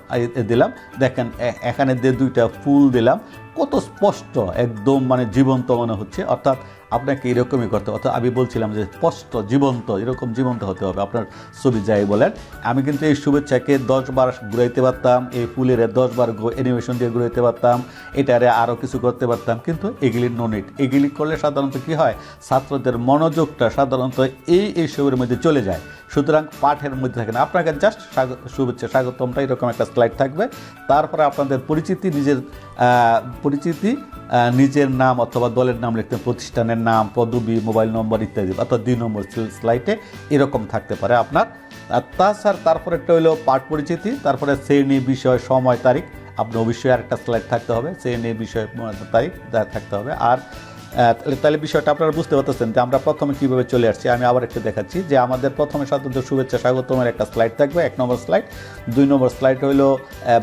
দিলাম, দেখেন এখানে 2টা ফুল দিলাম, কত স্পষ্ট একদম মানে জীবন্ত মনে হচ্ছে। অর্থাৎ আপনাকে এরকমই করতে, অর্থাৎ আমি বলছিলাম যে স্পষ্ট জীবন্ত, এরকম জীবন্ত হতে হবে আপনার ছবি যাই বলেন। আমি কিন্তু এই শুভেচ্ছাকে 10 বার ঘুরাইতে পারতাম, এই ফুলের 10 বার অ্যানিমেশন দিয়ে ঘুরাইতে পারতাম, এটারে আরও কিছু করতে পারতাম, কিন্তু এগুলি নোনিট। এগুলি করলে সাধারণত কী হয়, ছাত্রদের মনোযোগটা সাধারণত এইসবের মধ্যে চলে যায়, সুতরাং পাঠের মধ্যে থাকে না। আপনাকে জাস্ট শুভেচ্ছা স্বাগতমটা এরকম একটা স্লাইড থাকবে, তারপরে আপনাদের পরিচিতি নিজের নাম অথবা দলের নাম লিখতে, প্রতিষ্ঠানের নাম, পদবি, মোবাইল নম্বর ইত্যাদি, অর্থাৎ 2 নম্বর স্লাইডে এরকম থাকতে পারে আপনার। তারপরে একটা হলো পাঠ পরিচিতি, তারপরে শ্রেণী, বিষয়, সময়, তারিখ। আপনার অবশ্যই আরেকটা স্লাইড থাকতে হবে, শ্রেণী, বিষয়, তারিখ থাকতে হবে। আর তাহলে বিষয়টা আপনারা বুঝতে পারতেছেন যে আমরা প্রথমে কীভাবে চলে আসছি। আমি আবার একটু দেখাচ্ছি যে আমাদের প্রথমে সাধারণত শুভেচ্ছা স্বাগতমের একটা স্লাইড থাকবে, 1 নম্বর স্লাইড। 2 নম্বর স্লাইড হইলো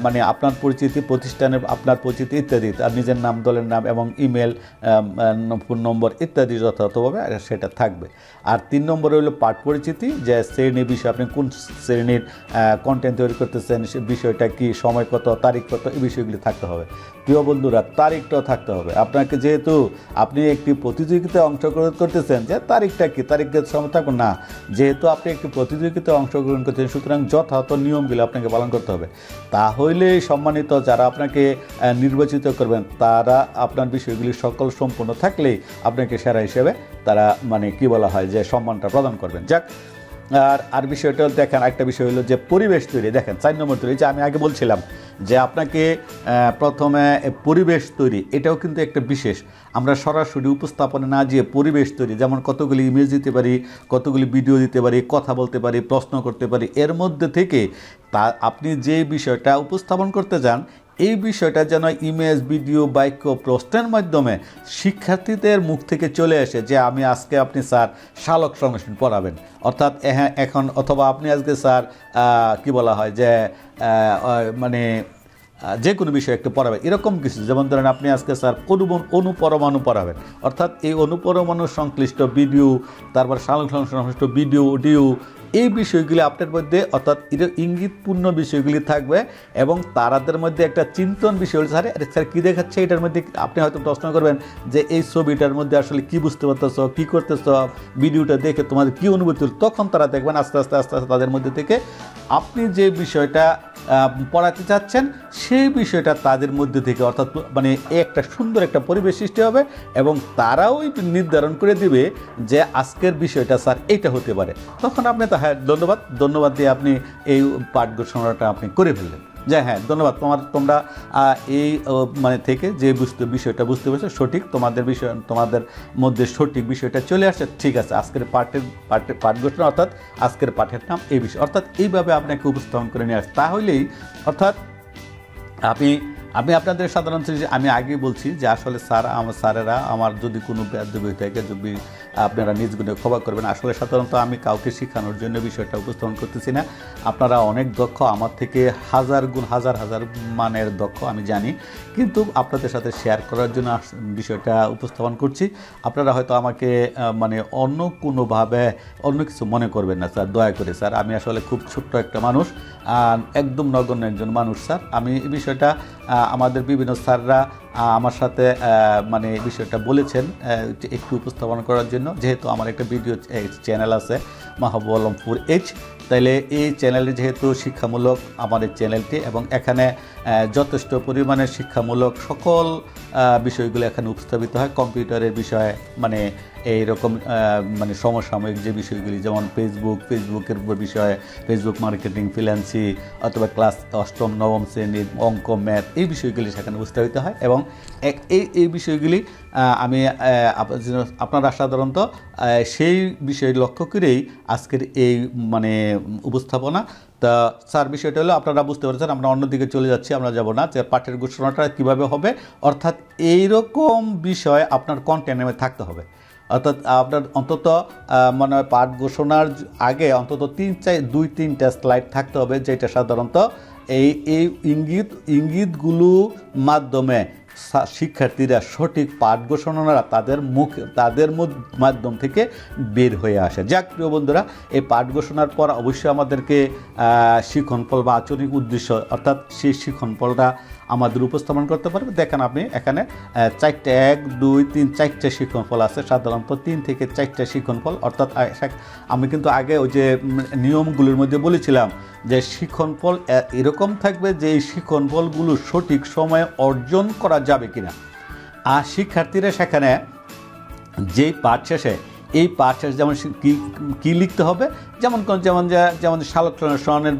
মানে আপনার পরিচিতি, প্রতিষ্ঠানের আপনার পরিচিতি ইত্যাদি, আর নিজের নাম, দলের নাম এবং ইমেল, ফোন নম্বর ইত্যাদি যথাযথভাবে সেটা থাকবে। আর 3 নম্বর হইলো পাঠ পরিচিতি, যে শ্রেণী, বিষয়, আপনি কোন শ্রেণীর কন্টেন্ট তৈরি করতেছেন, সে বিষয়টা কি, সময় কত, তারিখ কত, এই বিষয়গুলি থাকতে হবে। প্রিয় বন্ধুরা, তারিখটাও থাকতে হবে। আপনাকে যেহেতু আপনি একটি প্রতিযোগিতায় অংশগ্রহণ করতেছেন, যে তারিখটা কি, তারিখের সময় থাকুন না, যেহেতু আপনি একটি প্রতিযোগিতায় অংশগ্রহণ করতেছেন, সুতরাং যথাযথ নিয়মগুলো আপনাকে পালন করতে হবে। তাহলে সম্মানিত যারা আপনাকে নির্বাচিত করবেন, তারা আপনার বিষয়গুলি সকল সম্পূর্ণ থাকলেই আপনাকে সেরা হিসেবে তারা মানে কি বলা হয় যে সম্মানটা প্রদান করবেন। যাক, আর বিষয়টা দেখেন, একটা বিষয় হলো যে পরিবেশ তৈরি। দেখেন 4 নম্বর তৈরি, যে আমি আগে বলছিলাম যে আপনাকে প্রথমে পরিবেশ তৈরি, এটাও কিন্তু একটা বিশেষ। আমরা সরাসরি উপস্থাপনে না গিয়ে পরিবেশ তৈরি, যেমন কতগুলি ইমেজ দিতে পারি, কতগুলি ভিডিও দিতে পারি, কথা বলতে পারি, প্রশ্ন করতে পারি, এর মধ্যে থেকে আপনি যে বিষয়টা উপস্থাপন করতে চান এই বিষয়টা যেন ইমেজ, ভিডিও, বাক্য, প্রশ্নের মাধ্যমে শিক্ষার্থীদের মুখ থেকে চলে আসে যে আমি আজকে আপনি স্যার শালক সংমিশ্রণ পড়াবেন, অর্থাৎ এখন অথবা আপনি আজকে স্যার কি বলা হয় যে মানে যে কোনো বিষয় একটু পড়াবেন, এরকম কিছু। যেমন ধরেন আপনি আজকে স্যার অনুপরমাণু পড়াবেন, অর্থাৎ এই অনুপরমাণু সংশ্লিষ্ট ভিডিও, তারপর শালক সংশ্লিষ্ট ভিডিও, অডিও, এই বিষয়গুলি আপনার মধ্যে অর্থাৎ ইঙ্গিতপূর্ণ বিষয়গুলি থাকবে এবং তাদের মধ্যে একটা চিন্তন বিষয় হচ্ছে স্যার কী দেখাচ্ছে, এটার মধ্যে আপনি হয়তো প্রশ্ন করবেন যে এই ছবিটার মধ্যে আসলে কী বুঝতে পারতেছ, কী করতেছ, ভিডিওটা দেখে তোমাদের কী অনুভূতি হল, তখন তারা দেখবেন আস্তে আস্তে তাদের মধ্যে থেকে আপনি যে বিষয়টা পড়াতে চাচ্ছেন সেই বিষয়টা তাদের মধ্যে থেকে, অর্থাৎ মানে একটা সুন্দর একটা পরিবেশ সৃষ্টি হবে এবং তারাও নির্ধারণ করে দিবে যে আজকের বিষয়টা স্যার এইটা হতে পারে। তখন আপনি হ্যাঁ ধন্যবাদ দিয়ে আপনি এই পাঠ ঘোষণাটা আপনি করে ফেললেন। যে হ্যাঁ ধন্যবাদ তোমরা এই মানে থেকে যে বিষয়টা বুঝতে পেরেছো সঠিক, তোমাদের মধ্যে সঠিক বিষয়টা চলে আসছে, ঠিক আছে। আজকের পাঠ ঘোষণা অর্থাৎ আজকের পাঠের নাম এই বিষয়, অর্থাৎ এইভাবে আপনাকে উপস্থাপন করে নিয়ে আসে। তাহলেই অর্থাৎ আমি আপনাদের সাধারণত আমি আগেই বলছি যে আসলে স্যারেরা আমার যদি কোনো বেয়াদবি হয়ে থাকে যদি আপনারা নিজ গুণে ক্ষমা করবেন। আসলে সাধারণত আমি কাউকে শেখানোর জন্য বিষয়টা উপস্থাপন করতেছি না। আপনারা অনেক দক্ষ, আমার থেকে হাজার মানের দক্ষ আমি জানি, কিন্তু আপনাদের সাথে শেয়ার করার জন্য বিষয়টা উপস্থাপন করছি। আপনারা হয়তো আমাকে মানে অন্য কোনোভাবে অন্য কিছু মনে করবেন না স্যার, দয়া করে স্যার। আমি আসলে খুব ছোট্ট একটা মানুষ, একদম নগণ্য একজন মানুষ স্যার। আমি এই বিষয়টা আমাদের বিভিন্ন স্যাররা আমার সাথে মানে বিষয়টা বলেছেন একটু উপস্থাপন করার জন্য, যেহেতু আমার একটা ভিডিও চ্যানেল আছে মাহবুব আলমপুর এইচ, তাইলে এই চ্যানেলে যেহেতু শিক্ষামূলক আমার এই চ্যানেলটি, এবং এখানে যথেষ্ট পরিমাণে শিক্ষামূলক সকল বিষয়গুলো এখানে উপস্থাপিত হয়। কম্পিউটারের বিষয়ে মানে এইরকম মানে সমসাময়িক যে বিষয়গুলি, যেমন ফেসবুকের বিষয়ে, ফেসবুক মার্কেটিং, ফ্রিল্যান্সি, অথবা ক্লাস 8ম 9ম শ্রেণীর অঙ্ক, ম্যাথ, এই বিষয়গুলি সেখানে উপস্থাপিত হয়। এবং এই বিষয়গুলি আমি আপনারা সাধারণত সেই বিষয় লক্ষ্য করেই আজকের এই মানে উপস্থাপনা। তা স্যার বিষয়টা হলো আপনারা বুঝতে পারছেন, আমরা অন্যদিকে চলে যাচ্ছি, আমরা যাব না যে পাঠের ঘোষণাটা কীভাবে হবে। অর্থাৎ এইরকম বিষয় আপনার কন্টেন্টে থাকতে হবে। অর্থাৎ আপনার অন্তত মানে পাঠ ঘোষণার আগে অন্তত 2-3টা স্লাইড থাকতে হবে, যেটা সাধারণত এই ইঙ্গিতগুলো মাধ্যমে শিক্ষার্থীরা সঠিক পাঠ ঘোষণারা তাদের মাধ্যম থেকে বের হয়ে আসে। যাক প্রিয় বন্ধুরা, এই পাঠ ঘোষণার পর অবশ্যই আমাদেরকে শিক্ষণফল বা আচরণিক উদ্দেশ্য অর্থাৎ সেই শিক্ষণফলটা আমাদের উপস্থাপন করতে পারবে। দেখেন আপনি এখানে 4টে 1, 2, 3, 4টে শিক্ষণফল আছে, সাধারণত 3 থেকে 4টে শিক্ষণফল। অর্থাৎ আমি কিন্তু আগে ওই যে নিয়মগুলোর মধ্যে বলেছিলাম যে শিক্ষণফল এরকম থাকবে যে এই শিক্ষণফলগুলো সঠিক সময়ে অর্জন করা যাবে কিনা। আর শিক্ষার্থীরা সেখানে যেই পাঠ শেষে এই পাঠ শেষে যেমন কী লিখতে হবে, যেমন সালোকসংশ্লেষণের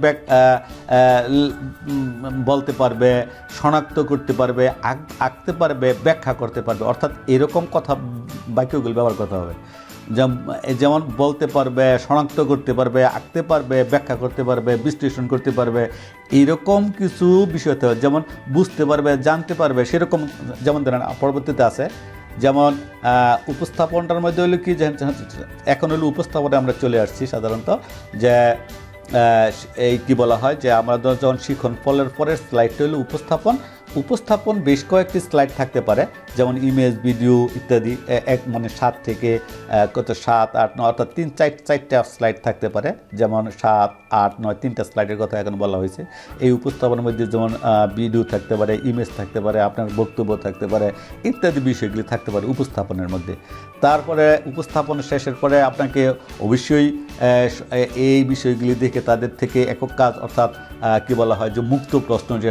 বলতে পারবে, শনাক্ত করতে পারবে, আঁকতে পারবে, ব্যাখ্যা করতে পারবে। অর্থাৎ এরকম বাক্যগুলো ব্যবহার করতে হবে, যেমন বলতে পারবে, শনাক্ত করতে পারবে, আঁকতে পারবে, ব্যাখ্যা করতে পারবে, বিশ্লেষণ করতে পারবে, এরকম কিছু বিষয় হতে হবে। যেমন বুঝতে পারবে, জানতে পারবে, সেরকম। যেমন ধরেন পরবর্তীতে আছে যেমন উপস্থাপনটার মধ্যে হলো কি, এখন হলো উপস্থাপনে আমরা চলে আসছি সাধারণত, যে এই কি বলা হয় যে আমাদের যখন শিক্ষণফলের পরের স্লাইডটা হলো উপস্থাপন বেশ কয়েকটি স্লাইড থাকতে পারে, যেমন ইমেজ, ভিডিও ইত্যাদি। মানে 7 থেকে 7, 8, 9 অর্থাৎ 3-4টা স্লাইড থাকতে পারে, যেমন 7, 8, 9 3টা স্লাইডের কথা এখন বলা হয়েছে। এই উপস্থাপনের মধ্যে যেমন ভিডিও থাকতে পারে, ইমেজ থাকতে পারে, আপনার বক্তব্য থাকতে পারে, ইত্যাদি বিষয়গুলি থাকতে পারে উপস্থাপনের মধ্যে। তারপরে উপস্থাপনের শেষের পরে আপনাকে অবশ্যই এই বিষয়গুলি দেখে তাদের থেকে একক কাজ অর্থাৎ কি বলা হয় যে মুক্ত প্রশ্ন, যে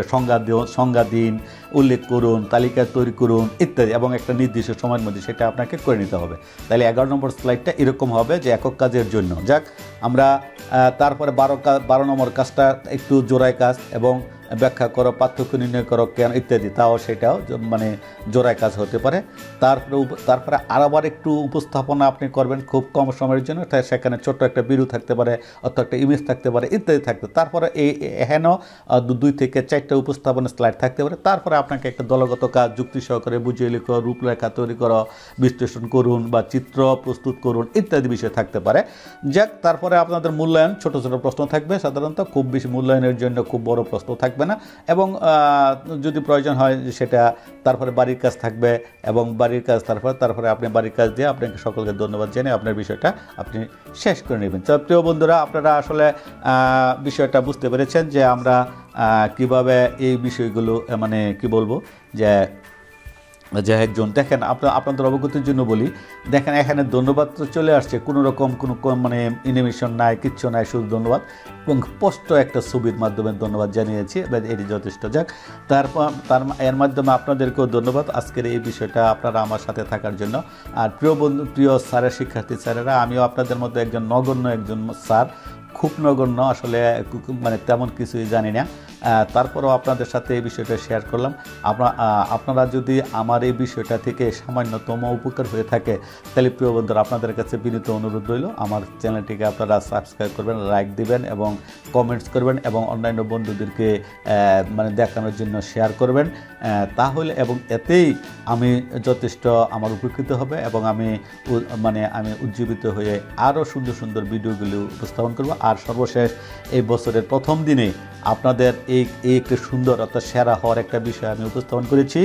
সংজ্ঞা দিন, উল্লেখ করুন, তালিকা তৈরি করুন ইত্যাদি, এবং একটা নির্দিষ্ট সময়ের মধ্যে সেটা আপনাকে করে নিতে হবে। তাহলে 11 নম্বর স্লাইডটা এরকম হবে যে একক কাজের জন্য। যাক, আমরা তারপরে 12 নম্বর কাজটা একটু জোড়ায় কাজ, এবং ব্যাখ্যা করো, পার্থক্য নির্ণয় করো কেন ইত্যাদি, সেটাও মানে জোড়ায় কাজ হতে পারে। তারপরে আবার একটু উপস্থাপনা আপনি করবেন খুব কম সময়ের জন্য, তাই সেখানে ছোট্ট একটা ভিডিও থাকতে পারে অথবা একটা ইমেজ থাকতে পারে ইত্যাদি থাকতে। তারপরে এহেন 2 থেকে 4টা উপস্থাপনের স্লাইড থাকতে পারে। তারপরে আপনাকে একটা দলগত কাজ, যুক্তি সহকারে বুঝিয়ে লিখো, রূপরেখা তৈরি করো, বিশ্লেষণ করুন বা চিত্র প্রস্তুত করুন ইত্যাদি বিষয় থাকতে পারে। যাক, তারপরে আপনাদের মূল্যায়ন, ছোট ছোট প্রশ্ন থাকবে সাধারণত, খুব বেশি মূল্যায়নের জন্য খুব বড় প্রশ্ন থাকবে না, এবং যদি প্রয়োজন হয় সেটা তারপরে বাড়ির কাজ থাকবে, এবং বাড়ির কাজ তারপরে আপনি বাড়ির কাজ দিয়ে আপনাকে সকলকে ধন্যবাদ জানিয়ে আপনার বিষয়টা আপনি শেষ করে নেবেন। তো প্রিয় বন্ধুরা, আপনারা আসলে বিষয়টা বুঝতে পেরেছেন যে আমরা কিভাবে এই বিষয়গুলো মানে কি বলবো যে একজন দেখেন আপনাদের অবগতির জন্য বলি, দেখেন এখানে ধন্যবাদ তো চলে আসছে, কোনো রকম কোনো মানে অ্যানিমেশন নাই, কিচ্ছু নাই, শুধু ধন্যবাদ, এবং স্পষ্ট একটা ছবির মাধ্যমে ধন্যবাদ জানিয়েছি, এটি যথেষ্ট। যাক, এর মাধ্যমে আপনাদেরকেও ধন্যবাদ আজকের এই বিষয়টা আপনারা আমার সাথে থাকার জন্য। আর প্রিয় স্যারের শিক্ষার্থী স্যারেরা, আমিও আপনাদের মধ্যে একজন নগণ্য একজন স্যার, খুব নগণ্য, আসলে মানে তেমন কিছুই জানি না। তারপরেও আপনাদের সাথে এই বিষয়টা শেয়ার করলাম। আপনারা যদি আমার এই বিষয়টা থেকে সামান্যতম উপকার হয়ে থাকে তাহলে প্রিয় বন্ধুরা আপনাদের কাছে বিনীত অনুরোধ রইল আমার চ্যানেলটিকে আপনারা সাবস্ক্রাইব করবেন, লাইক দিবেন এবং কমেন্টস করবেন এবং অন্যান্য বন্ধুদেরকে মানে দেখানোর জন্য শেয়ার করবেন। তাহলে এবং এতেই আমি যথেষ্ট আমার উপকৃত হবে এবং আমি উজ্জীবিত হয়ে আরও সুন্দর সুন্দর ভিডিওগুলো উপস্থাপন করব। আর সর্বশেষ এই বছরের প্রথম দিনে আপনাদের এই একটি সুন্দর অর্থাৎ সেরা হওয়ার একটা বিষয় আমি উপস্থাপন করেছি।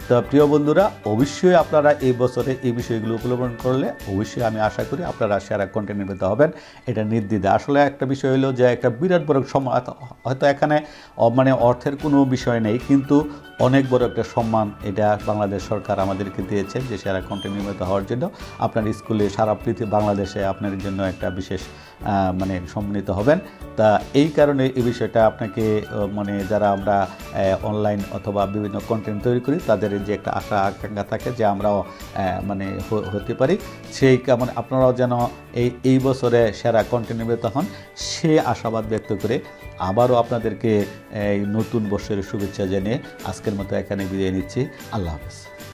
তো প্রিয় বন্ধুরা অবশ্যই আপনারা এই বছরে এই বিষয়গুলো উপলব্ধ করলে অবশ্যই আমি আশা করি আপনারা সেরা কন্টেন্ট নির্মিত হবেন, এটা নির্দ্বিধা। আসলে একটা বিষয় হলো যে একটা বিরাট বড় হয়তো এখানে মানে অর্থের কোনো বিষয় নেই, কিন্তু অনেক বড় একটা সম্মান এটা বাংলাদেশ সরকার আমাদেরকে দিয়েছে যে সেরা কন্টেন্ট নির্মিত হওয়ার জন্য। আপনার স্কুলে সারা পৃথিবী বাংলাদেশে আপনার জন্য একটা বিশেষ সম্মানিত হবেন। তা এই কারণে এই বিষয়টা আপনাকে যারা আমরা অনলাইন অথবা বিভিন্ন কন্টেন্ট তৈরি করি তাদের যে একটা আশা আকাঙ্ক্ষা থাকে যে আমরাও হতে পারি, সেই আপনারাও যেন এই বছরে সেরা কন্টেন্ট নির্মিত হন সে আশাবাদ ব্যক্ত করে আবারও আপনাদেরকে এই নতুন বছরের শুভেচ্ছা জানিয়ে আজকের মতো এখানে বিদায় নিচ্ছি। আল্লাহ হাফেজ।